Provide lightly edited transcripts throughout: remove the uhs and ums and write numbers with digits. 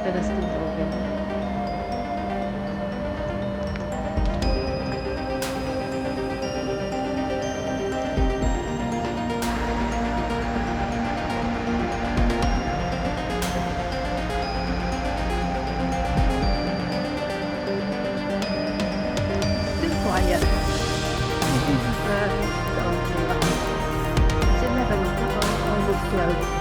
after the school open. Still quiet. It's 11 o'clock, almost 12.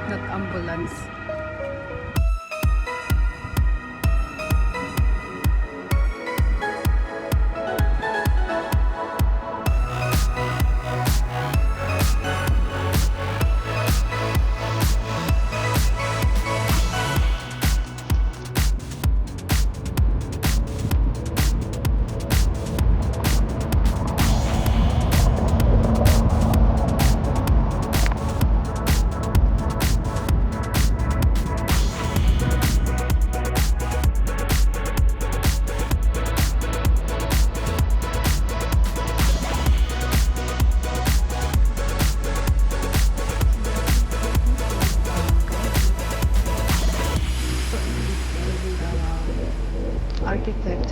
Not ambulance. Architect.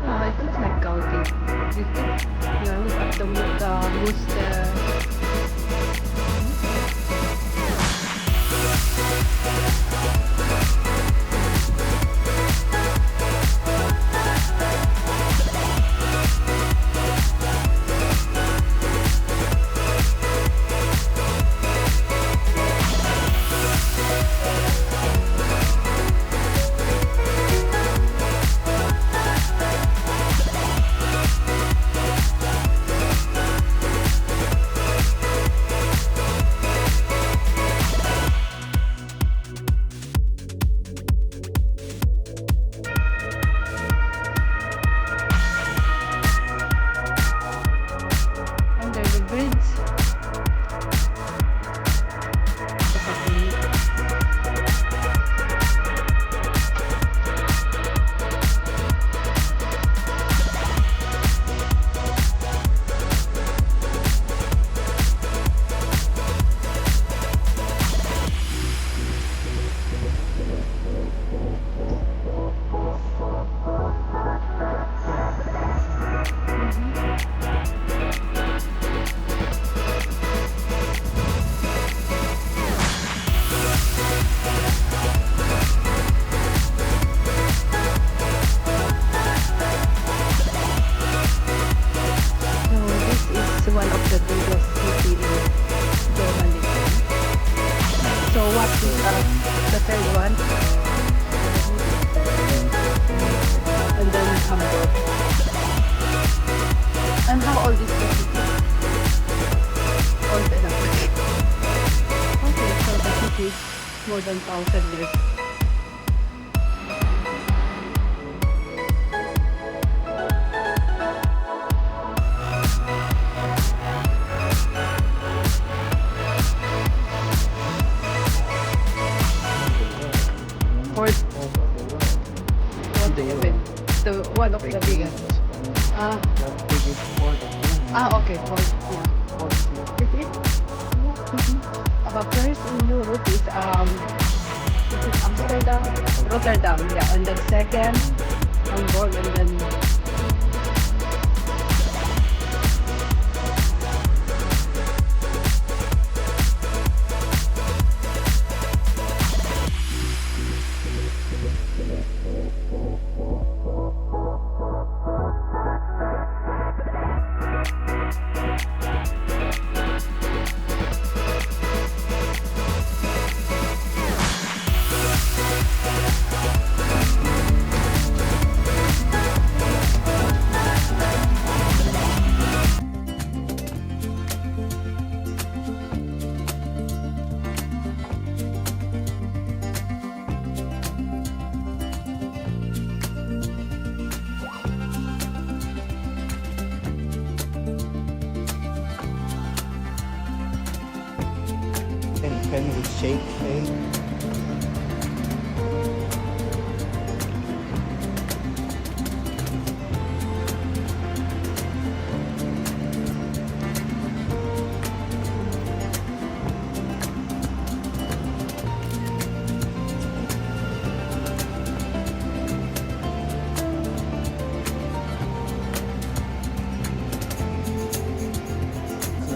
Oh, it looks like counting. You think, yeah, look at the rooster. Under the bridge. One of the biggest city in Germany. So what is the third one? And then Hamburg. And how old is the city? Old enough. Okay, so the city is more than 1,000 years. one of the biggest. Ah, The biggest port of Europe. okay. Port, yeah. Port city. Is it? But first in Europe is Amsterdam, Rotterdam, yeah, and then second Hamburg, and then Can we shake it?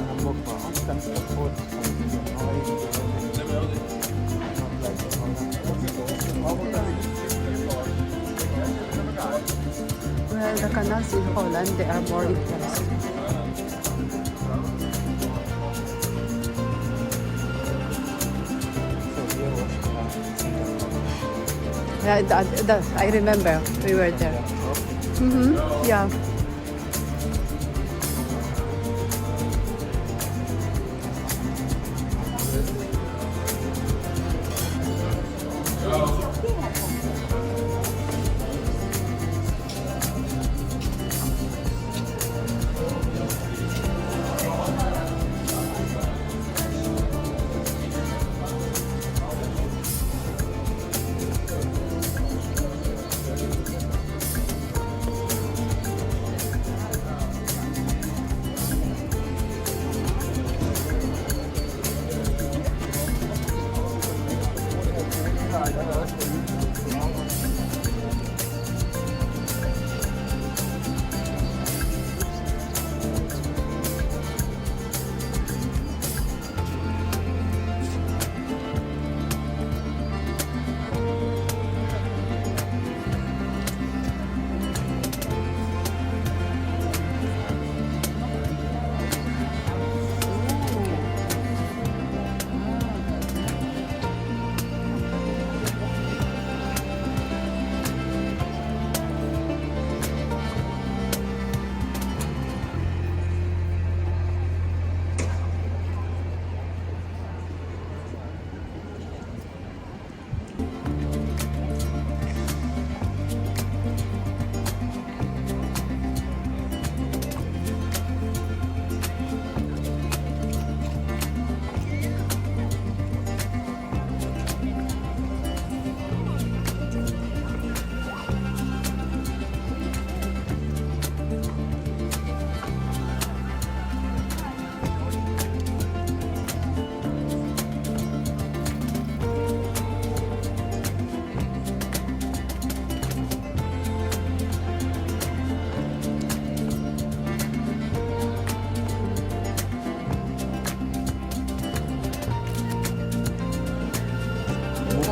Hamburg war auch ganz kaputt. well, the canals in Holland, they are more interesting. Yeah, I remember we were there. Yeah.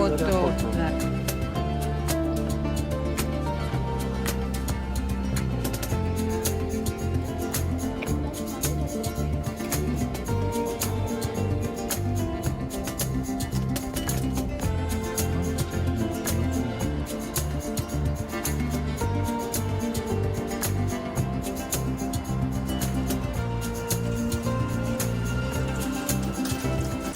Photo.